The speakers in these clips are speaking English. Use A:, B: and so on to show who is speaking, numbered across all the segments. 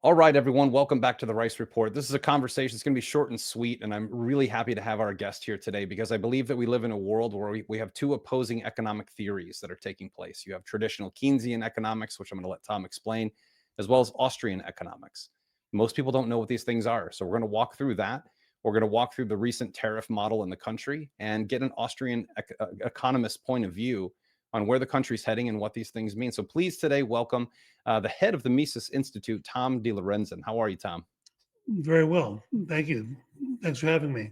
A: All right, everyone, welcome back to the Rice Report. This is a conversation. It's going to be short and sweet, and I'm really happy to have our guest here today because I believe that we live in a world where we have two opposing economic theories that are taking place. You have traditional Keynesian economics, which I'm going to let Tom explain, as well as Austrian economics. Most people don't know what these things are, so we're going to walk through that. We're going to walk through the recent tariff model in the country and get an Austrian economist point of view on where the country's heading and what these things mean. So please today welcome the head of the Mises Institute, Tom DiLorenzo. How are you, Tom?
B: Very well. Thank you. Thanks for having me.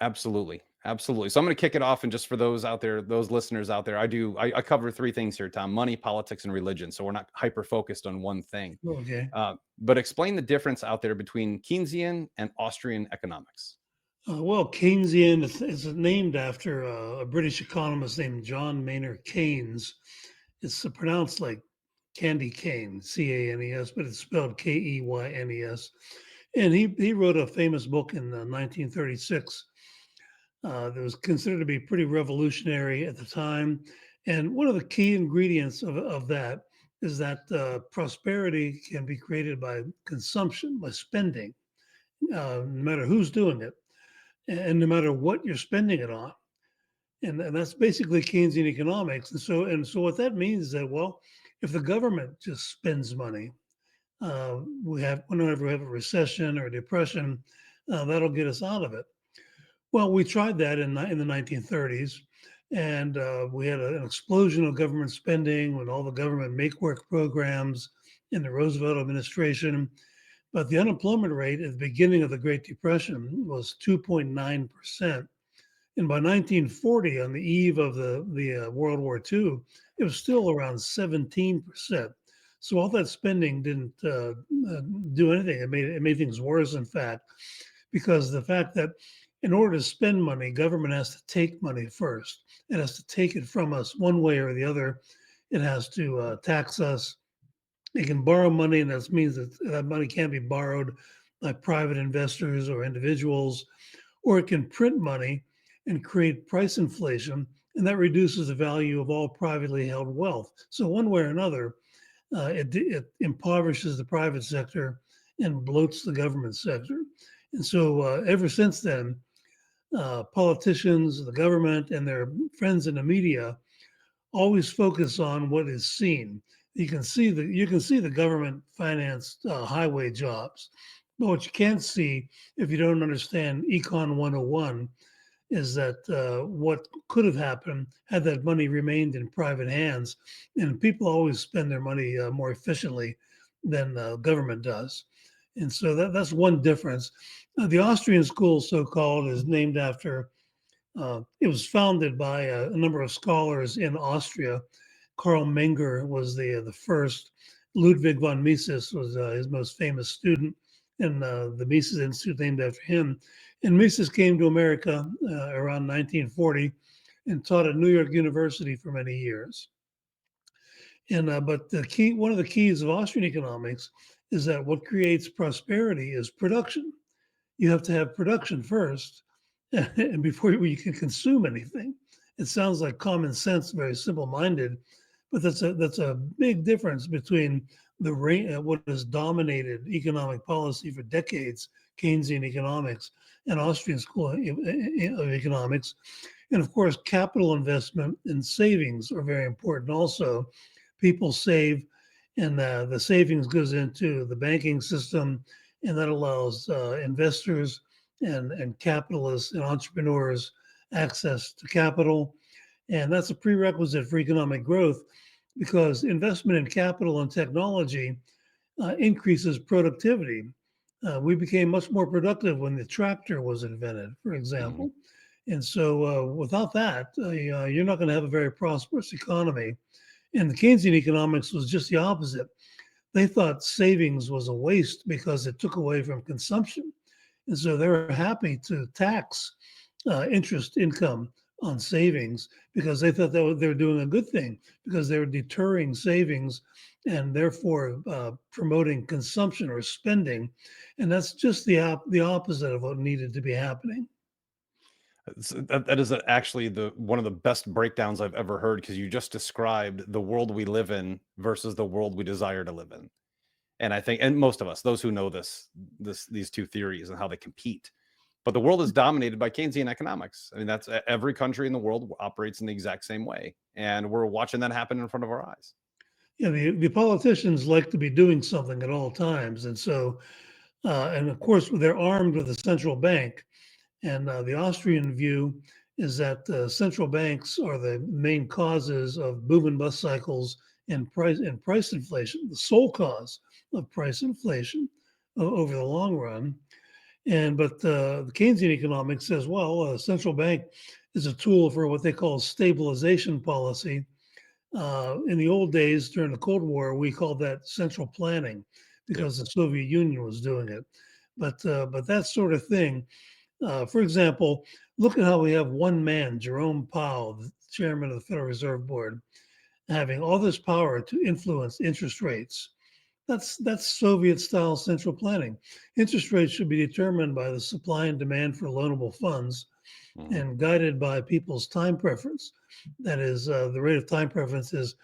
A: Absolutely. Absolutely. So I'm going to kick it off. And just for those out there, those listeners out there, I cover three things here, Tom: money, politics, and religion. So we're not hyper focused on one thing.
B: Okay.
A: But explain the difference out there between Keynesian and Austrian economics.
B: Well, Keynesian is named after a British economist named John Maynard Keynes. It's pronounced like candy cane, Canes, but it's spelled Keynes. And he wrote a famous book in 1936 that was considered to be pretty revolutionary at the time. And one of the key ingredients of that is that prosperity can be created by consumption, by spending, no matter who's doing it, and no matter what you're spending it on. And that's basically Keynesian economics. And so what that means is that, well, if the government just spends money, whenever we have a recession or a depression, that'll get us out of it. Well, we tried that in the 1930s, and we had an explosion of government spending with all the government make work programs in the Roosevelt administration. But the unemployment rate at the beginning of the Great Depression was 2.9%. And by 1940, on the eve of the World War II, it was still around 17%. So all that spending didn't do anything. It made things worse, in fact, because the fact that in order to spend money, government has to take money first. It has to take it from us one way or the other. It has to tax us. It can borrow money, and that means that that money can't be borrowed by private investors or individuals, or it can print money and create price inflation, and that reduces the value of all privately held wealth. So one way or another, it impoverishes the private sector and bloats the government sector. And so ever since then, politicians, the government, and their friends in the media always focus on what is seen. You can see the government financed highway jobs, but what you can't see if you don't understand Econ 101 is that what could have happened had that money remained in private hands, and people always spend their money more efficiently than the government does. And so that's one difference. The Austrian school, so called, is named after it was founded by a number of scholars in Austria. Karl Menger was the first. Ludwig von Mises was his most famous student, and the Mises Institute named after him. And Mises came to America around 1940 and taught at New York University for many years. And but one of the keys of Austrian economics is that what creates prosperity is production. You have to have production first, and before you can consume anything. It sounds like common sense, very simple-minded, but that's a big difference between what has dominated economic policy for decades, Keynesian economics and Austrian school of economics. And of course, capital investment and savings are very important also. People save, and the savings goes into the banking system, and that allows investors and capitalists and entrepreneurs access to capital. And that's a prerequisite for economic growth because investment in capital and technology increases productivity. We became much more productive when the tractor was invented, for
A: Mhm.
B: example. And so without that, you're not going to have a very prosperous economy. And the Keynesian economics was just the opposite. They thought savings was a waste because it took away from consumption. And so they were happy to tax interest income on savings because they thought that they were doing a good thing because they were deterring savings and therefore promoting consumption or spending. And that's just the opposite of what needed to be happening.
A: That is actually the one of the best breakdowns I've ever heard because you just described the world we live in versus the world we desire to live in. And I think, and most of us, those who know these two theories and how they compete. But the world is dominated by Keynesian economics. I mean, that's every country in the world operates in the exact same way. And we're watching that happen in front of our eyes.
B: Yeah, the politicians like to be doing something at all times, and so and of course they're armed with a central bank. And the Austrian view is that central banks are the main causes of boom and bust cycles and price inflation, the sole cause of price inflation over the long run. And but the Keynesian economics says, well, a central bank is a tool for what they call stabilization policy. In the old days during the Cold War, we called that central planning
A: Yep.
B: because the Soviet Union was doing it. But that sort of thing, for example, look at how we have one man, Jerome Powell, the chairman of the Federal Reserve Board, having all this power to influence interest rates. That's Soviet style central planning. Interest rates should be determined by the supply and demand for loanable funds
A: Mhm.
B: and guided by people's time preference. That is, the rate of time preference is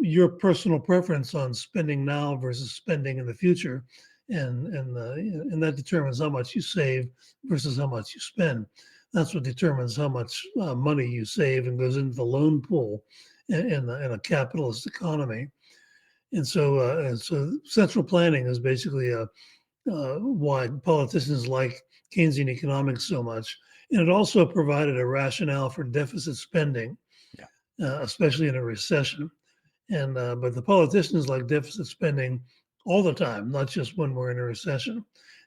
B: your personal preference on spending now versus spending in the future, and that determines how much you save versus how much you spend. That's what determines how much money you save and goes into the loan pool in a capitalist economy. And so central planning is basically why politicians like Keynesian economics so much. And it also provided a rationale for deficit spending,
A: Yeah.
B: especially in a recession. And but the politicians like deficit spending all the time, not just when we're in a recession.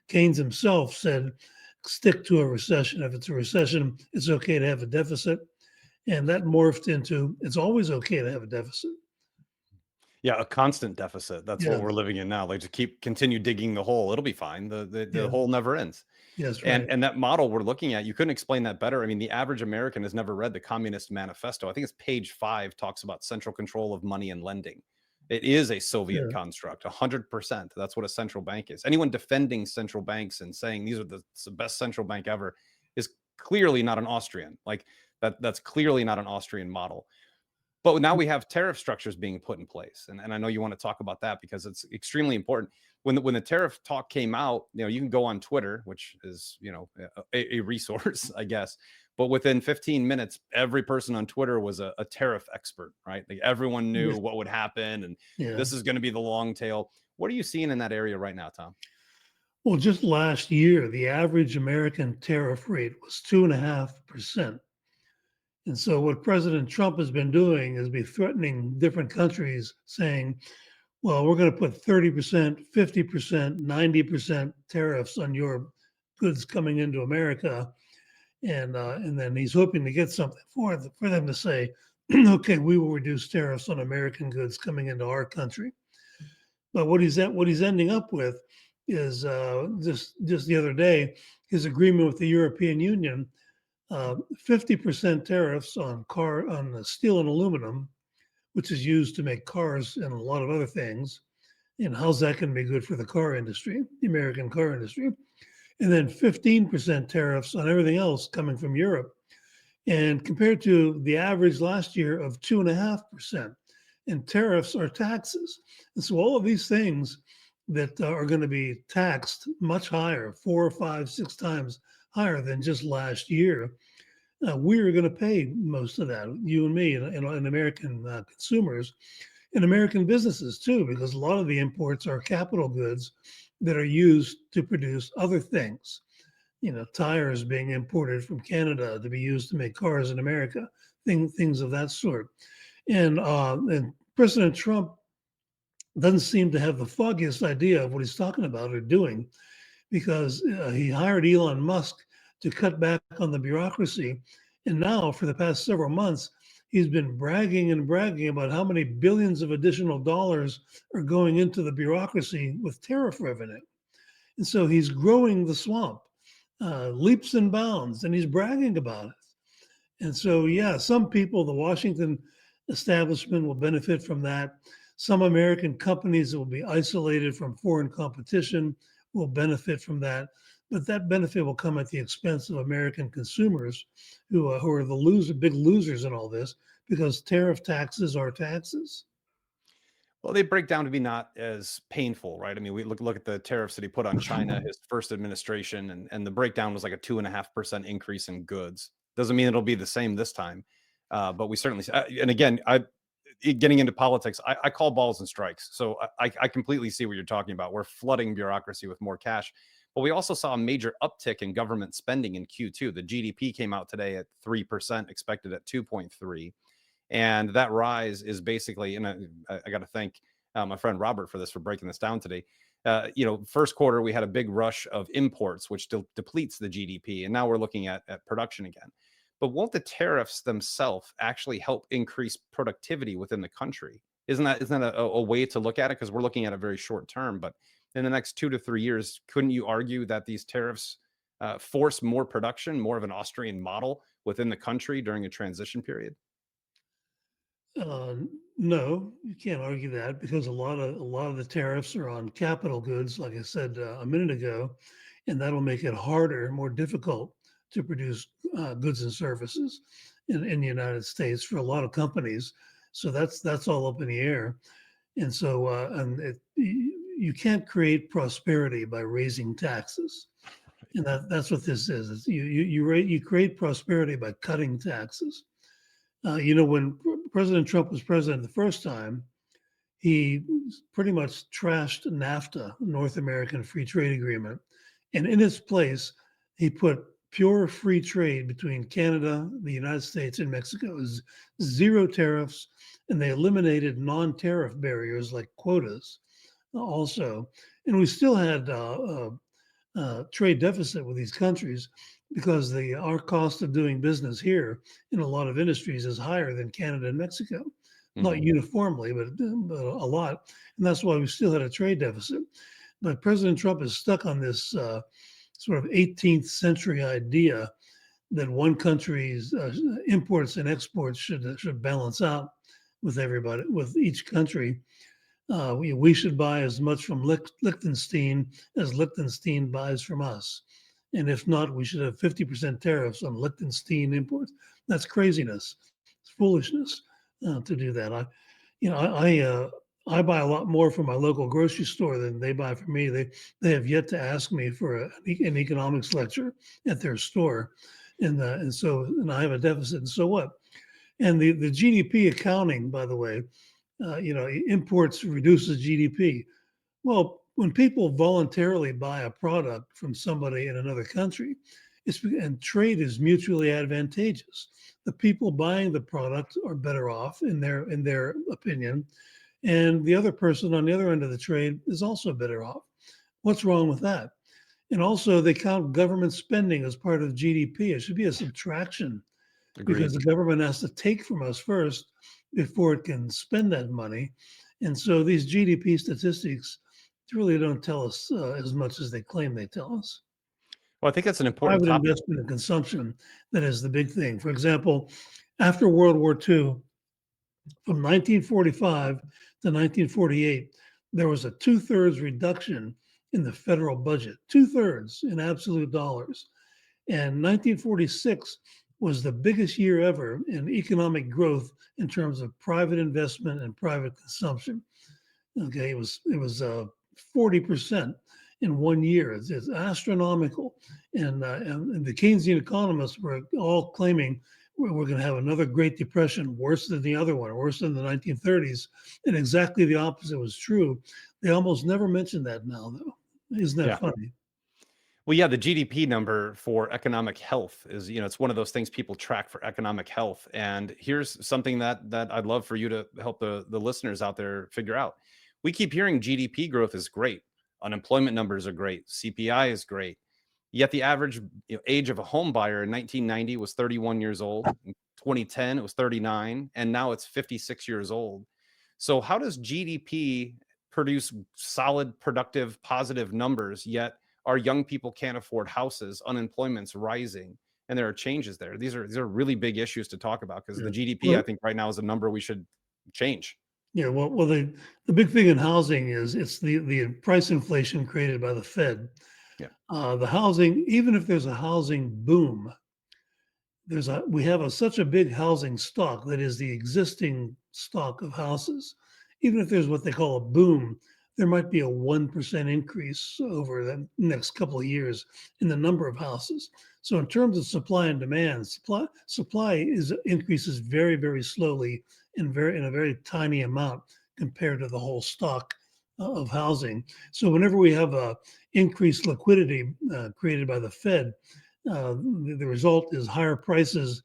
B: Keynes himself said, "Stick to a recession. If it's a recession, it's okay to have a deficit." And that morphed into it's always okay to have a deficit.
A: Yeah, a constant deficit. That's what we're
B: Yes,
A: living in now. Like, to continue digging the hole. It'll be fine. The
B: yeah,
A: hole never ends.
B: yes,
A: And
B: right.
A: and that model we're looking at, you couldn't explain that better. I mean, the average American has never read the Communist Manifesto. I think it's page 5 talks about central control of money and lending. It is a Soviet
B: Yeah,
A: construct, 100%. That's what a central bank is. Anyone defending central banks and saying these are it's the best central bank ever is clearly not an Austrian. Like, that's clearly not an Austrian model. But now we have tariff structures being put in place, and I know you want to talk about that because it's extremely important. When the tariff talk came out, you can go on Twitter, which is a resource, I guess. But within 15 minutes, every person on Twitter was a tariff expert, right? Like, everyone knew
B: yes,
A: what would happen, and
B: yeah.
A: this is going to be the long tail. What are you seeing in that area right now, Tom?
B: Well, just last year, the average American tariff rate was 2.5%. And so, what President Trump has been doing is be threatening different countries, saying, well, we're going to put 30%, 50%, 90% tariffs on your goods coming into America. And then he's hoping to get something for them to say, okay, we will reduce tariffs on American goods coming into our country. But what he's ending up with is just the other day, his agreement with the European Union, 50% tariffs on the steel and aluminum, which is used to make cars and a lot of other things. And how's that going to be good for the car industry, the American car industry? And then 15% tariffs on everything else coming from Europe. And compared to the average last year of 2.5%. And tariffs are taxes. And so all of these things that are going to be taxed much higher, 4, 5, 6 times higher than just last year, we're going to pay most of that, you and me, and American consumers and American businesses too, because a lot of the imports are capital goods that are used to produce other things. Tires being imported from Canada to be used to make cars in America, things of that sort. And President Trump doesn't seem to have the foggiest idea of what he's talking about or doing because he hired Elon Musk to cut back on the bureaucracy. And now, for the past several months, he's been bragging and bragging about how many billions of additional dollars are going into the bureaucracy with tariff revenue. And so he's growing the swamp, leaps and bounds, and he's bragging about it. And so, yeah, some people, the Washington establishment will benefit from that. Some American companies that will be isolated from foreign competition will benefit from that. But that benefit will come at the expense of American consumers who are big losers in all this because tariff taxes are taxes.
A: Well, they break down to be not as painful, right? I mean, we look at the tariffs that he put on China, his first administration, and the breakdown was like a 2.5% increase in goods. Doesn't mean it'll be the same this time, but we certainly. And again, getting into politics, I call balls and strikes. So I completely see what you're talking about. We're flooding bureaucracy with more cash, but we also saw a major uptick in government spending in Q2. The GDP came out today at 3%, expected at 2.3. And that rise is basically, and I got to thank my friend Robert for this, for breaking this down today. First quarter, we had a big rush of imports, which depletes the GDP. And now we're looking at production again. But won't the tariffs themselves actually help increase productivity within the country? Isn't that a way to look at it? Because we're looking at a very short term. But in the next 2 to 3 years, couldn't you argue that these tariffs force more production, more of an Austrian model within the country during a transition period?
B: Uh, no, you can't argue that because a lot of the tariffs are on capital goods, like I said a minute ago, and that'll make it harder, more difficult to produce goods and services in the United States for a lot of companies. So that's all up in the air, and so you can't create prosperity by raising taxes, and that's what this is. You create prosperity by cutting taxes. When President Trump was president the first time, he pretty much trashed NAFTA, North American Free Trade Agreement. And in its place, he put pure free trade between Canada, the United States, and Mexico. It was zero tariffs, and they eliminated non tariff barriers like quotas also. And we still had trade deficit with these countries because our cost of doing business here in a lot of industries is higher than Canada and Mexico. Not
A: Mhm.
B: uniformly, but a lot, and that's why we still had a trade deficit. But President Trump is stuck on this sort of 18th century idea that one country's imports and exports should balance out with everybody, with each country. We should buy as much from Liechtenstein as Liechtenstein buys from us. And if not, we should have 50% tariffs on Liechtenstein imports. That's craziness. It's foolishness to do that. I buy a lot more from my local grocery store than they buy from me. They have yet to ask me for an economics lecture at their store, and I have a deficit. And so what? And the GDP accounting, by the way, imports reduces GDP. Well, when people voluntarily buy a product from somebody in another country, and trade is mutually advantageous. The people buying the product are better off in their opinion, and the other person on the other end of the trade is also better off. What's wrong with that? And also, they count government spending as part of GDP. It should be a subtraction because
A: Agreed.
B: the government has to take from us first before it can spend that money. And so these GDP statistics really don't tell us as much as they claim they tell us.
A: Well, I think that's an important
B: Private
A: topic.
B: investment and consumption that is the big thing. For example, after World War II, from 1945 to 1948, there was a two-thirds reduction in the federal budget, two-thirds in absolute dollars. And 1946 was the biggest year ever in economic growth in terms of private investment and private consumption. Okay, it was 40% in one year. It's astronomical, and the Keynesian economists were all claiming we're going to have another Great Depression, worse than the other one, worse than the 1930s, and exactly the opposite was true. They almost never mention that now, though. Isn't that
A: Yeah.
B: funny?
A: Well, yeah, the GDP number for economic health is, it's one of those things people track for economic health. And here's something that I'd love for you to help the listeners out there figure out. We keep hearing GDP growth is great, unemployment numbers are great, CPI is great. Yet the average age of a home buyer in 1990 was 31 years old. In 2010, it was 39, and now it's 56 years old. So how does GDP produce solid, productive, positive numbers, yet our young people can't afford houses, unemployment's rising, and there are changes there? These are really big issues to talk about because the
B: Yeah.
A: GDP, I
B: Well,
A: think, right now is a number we should change.
B: yeah. Well, the big thing in housing is it's the price inflation created by the Fed.
A: Yeah.
B: The housing, even if there's a housing boom, we have such a big housing stock that is the existing stock of houses, even if there's what they call a boom, there might be a 1% increase over the next couple of years in the number of houses. So in terms of supply and demand, supply is increases very, very slowly and in a very tiny amount compared to the whole stock of housing. So whenever we have a increased liquidity created by the Fed, the result is higher prices,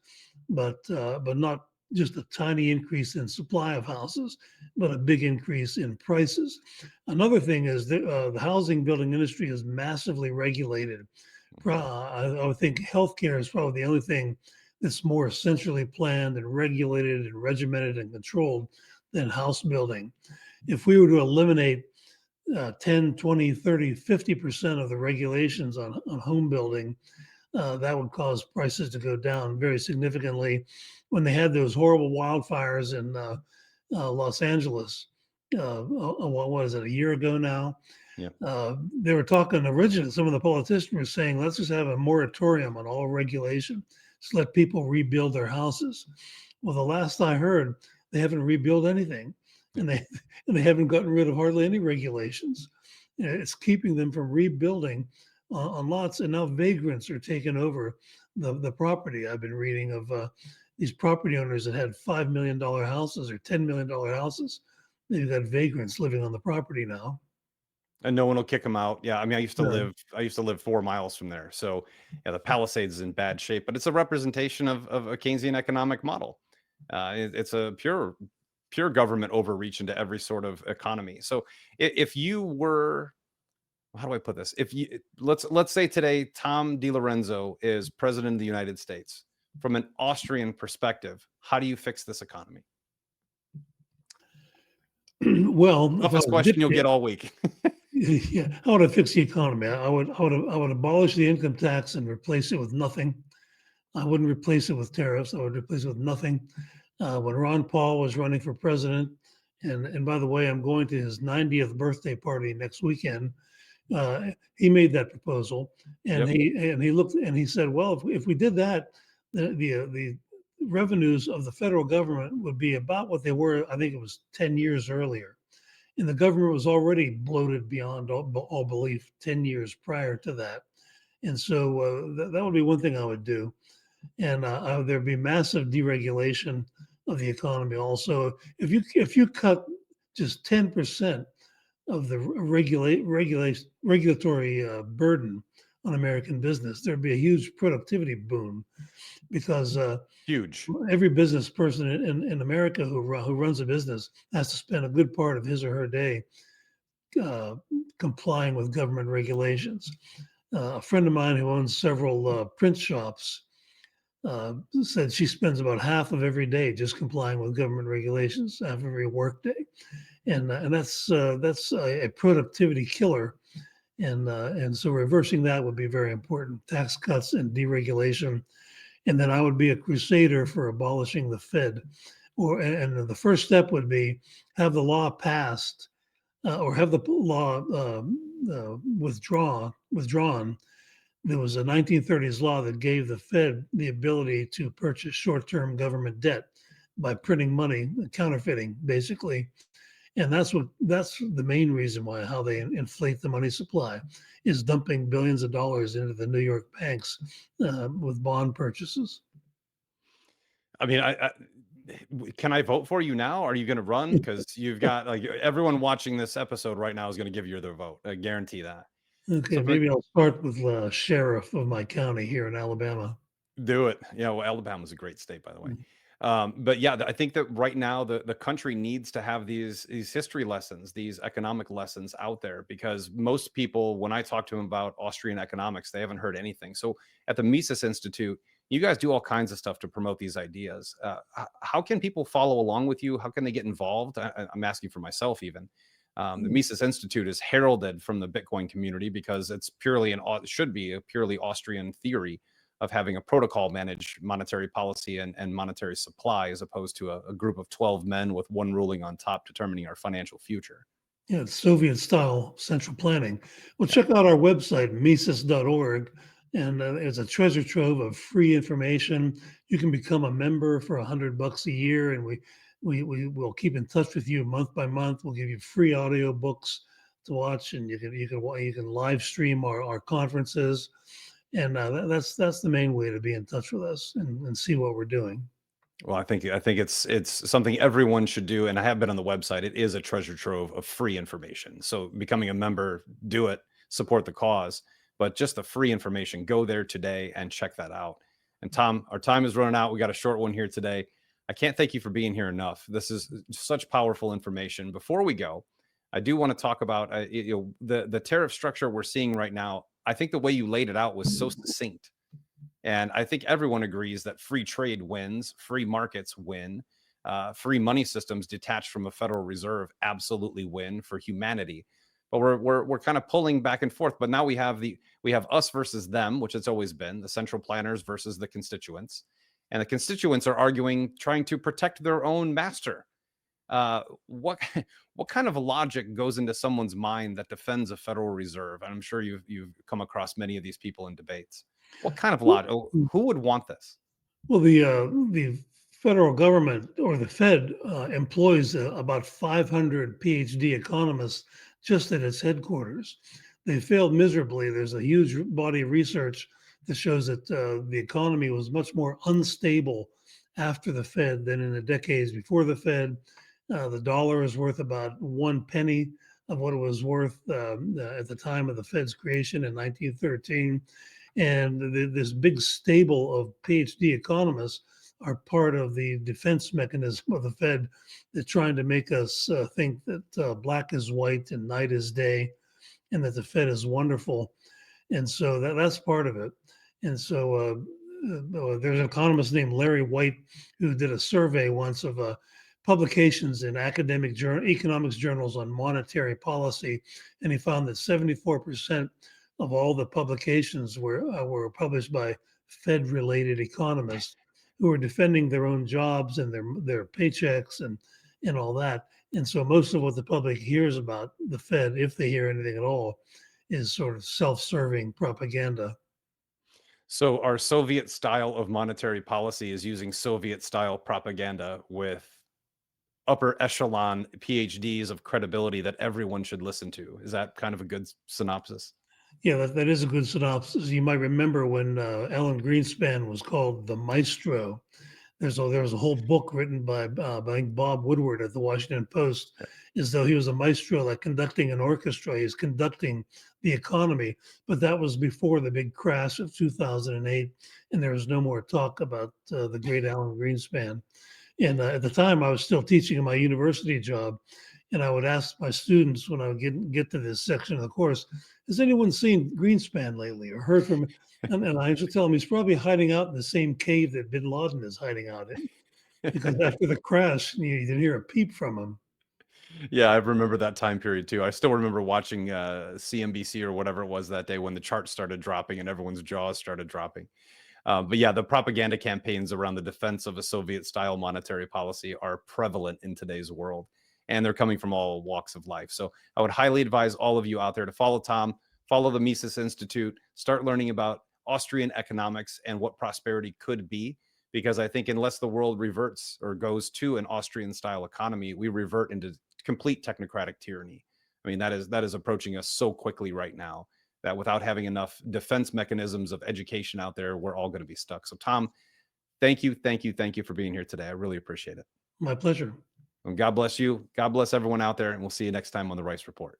B: but not just a tiny increase in supply of houses, but a big increase in prices. Another thing is that the housing building industry is massively regulated. I would think healthcare is probably the only thing that's more centrally planned and regulated and regimented and controlled than house building. If we were to eliminate 10, 20, 30, 50% of the regulations on home building, that would cause prices to go down very significantly. When they had those horrible wildfires in Los Angeles, what was it, a year ago now?
A: Yeah.
B: They were talking originally, some of the politicians were saying, let's just have a moratorium on all regulation. Just let people rebuild their houses. Well, the last I heard, they haven't rebuilt anything, and they haven't gotten rid of hardly any regulations. It's keeping them from rebuilding on lots, and now vagrants are taking over the property. I've been reading of these property owners that had $5 million houses or $10 million houses. They've got vagrants living on the property now.
A: And no one will kick them out. Yeah, I mean,
B: Yeah.
A: I used to live 4 miles from there. So, yeah, the Palisades is in bad shape, but it's a representation of a Keynesian economic model. It's a pure government overreach into every sort of economy. So, if you were, how do I put this? If you let's say today Tom DiLorenzo is president of the United States, from an Austrian perspective, how do you fix this economy?
B: Well, if I
A: Toughest
B: was
A: question you'll get
B: dictator,
A: all week.
B: yeah, how would I fix the economy? I would abolish the income tax and replace it with nothing. I wouldn't replace it with tariffs. I would replace it with nothing. When Ron Paul was running for president, and by the way, I'm going to his 90th birthday party next weekend. He made that proposal, and
A: Yep.
B: he looked and he said, well, if we did that, the revenues of the federal government would be about what they were. I think it was 10 years earlier, and the government was already bloated beyond all belief 10 years prior to that. And so that would be one thing I would do. And there'd be massive deregulation of the economy. Also, if you cut just 10% of the regulatory burden on American business, there'd be a huge productivity boom because
A: Huge.
B: every business person in America who runs a business has to spend a good part of his or her day uh, complying with government regulations. A friend of mine who owns several print shops said she spends about half of every day just complying with government regulations, half of every workday, and that's a productivity killer. And so reversing that would be very important. Tax cuts and deregulation, and then I would be a crusader for abolishing the Fed. And the first step would be have the law passed or have the law withdrawn. There was a 1930s law that gave the Fed the ability to purchase short-term government debt by printing money, counterfeiting, basically. And that's the main reason why how they inflate the money supply is dumping billions of dollars into the New York banks with bond purchases.
A: I mean, can I vote for you now? Are you going to run? Because you've got like everyone watching this episode right now is going to give you their vote. I guarantee that.
B: Okay,
A: So, but
B: maybe I'll start with sheriff of my county here in Alabama.
A: do it. Yeah, well, Alabama's a great state, by the way. But yeah, I think that right now the country needs to have these history lessons, these economic lessons out there, because most people, when I talk to them about Austrian economics, they haven't heard anything. So at the Mises Institute, you guys do all kinds of stuff to promote these ideas. How can people follow along with you? How can they get involved? I'm asking for myself even. The Mises Institute is heralded from the Bitcoin community because it's should be a purely Austrian theory of having a protocol manage monetary policy and monetary supply, as opposed to a group of 12 men with one ruling on top determining our financial future.
B: Yeah, it's Soviet style central planning. Well,
A: Yeah.
B: check out our website, Mises.org, and there's a treasure trove of free information. You can become a member for $100 a year, and We will keep in touch with you month by month. We'll give you free audio books to watch, and you can live stream our conferences, and that's the main way to be in touch with us and see what we're doing.
A: Well, I think it's something everyone should do, and I have been on the website. It is a treasure trove of free information. So becoming a member, do it, support the cause. But just the free information, go there today and check that out. And Tom, our time is running out. We got a short one here today. I can't thank you for being here enough. This is such powerful information. Before we go, I do want to talk about the tariff structure we're seeing right now. I think the way you laid it out was so succinct. And I think everyone agrees that free trade wins, free markets win, free money systems detached from a Federal Reserve absolutely win for humanity. But we're kind of pulling back and forth. But now we have us versus them, which it's always been, the central planners versus the constituents, and the constituents are arguing, trying to protect their own master. What what kind of logic goes into someone's mind that defends a Federal Reserve? And I'm sure you've come across many of these people in debates. What kind of logic? Who would want this?
B: Well, the federal government or the Fed employs about 500 PhD economists just at its headquarters. They failed miserably. There's a huge body of research that shows that the economy was much more unstable after the Fed than in the decades before the Fed. The dollar is worth about one penny of what it was worth at the time of the Fed's creation in 1913. And this big stable of PhD economists are part of the defense mechanism of the Fed. They're trying to make us think that black is white and night is day, and that the Fed is wonderful. And so that's part of it. And so there's an economist named Larry White who did a survey once of publications in academic economics journals on monetary policy, and he found that 74% of all the publications were published by Fed-related economists who were defending their own jobs and their paychecks and all that. And so most of what the public hears about the Fed, if they hear anything at all, is sort of self-serving propaganda.
A: So our Soviet style of monetary policy is using Soviet style propaganda with upper echelon PhDs of credibility that everyone should listen to. Is that kind of a good synopsis?
B: Yeah, that is a good synopsis. You might remember when Alan Greenspan was called the maestro. There was a whole book written by Bob Woodward at the Washington Post, as though he was a maestro, like conducting an orchestra. He's conducting the economy, but that was before the big crash of 2008, and there was no more talk about the great Alan Greenspan. And at the time, I was still teaching in my university job, and I would ask my students when I would get to this section of the course, "Has anyone seen Greenspan lately or heard from him?" And I used to tell them he's probably hiding out in the same cave that Bin Laden is hiding out in, because after the crash, you didn't hear a peep from him.
A: Yeah, I remember that time period too. I still remember watching CNBC or whatever it was that day when the charts started dropping and everyone's jaws started dropping. But yeah, the propaganda campaigns around the defense of a Soviet style monetary policy are prevalent in today's world, and they're coming from all walks of life. So I would highly advise all of you out there to follow Tom, follow the Mises Institute, start learning about Austrian economics and what prosperity could be. Because I think unless the world reverts or goes to an Austrian style economy, we revert into complete technocratic tyranny. I mean, that is approaching us so quickly right now that without having enough defense mechanisms of education out there, we're all going to be stuck. So, Tom, thank you, thank you, thank you for being here today. I really appreciate it.
B: My pleasure.
A: And God bless you. God bless everyone out there. And we'll see you next time on the Rice Report.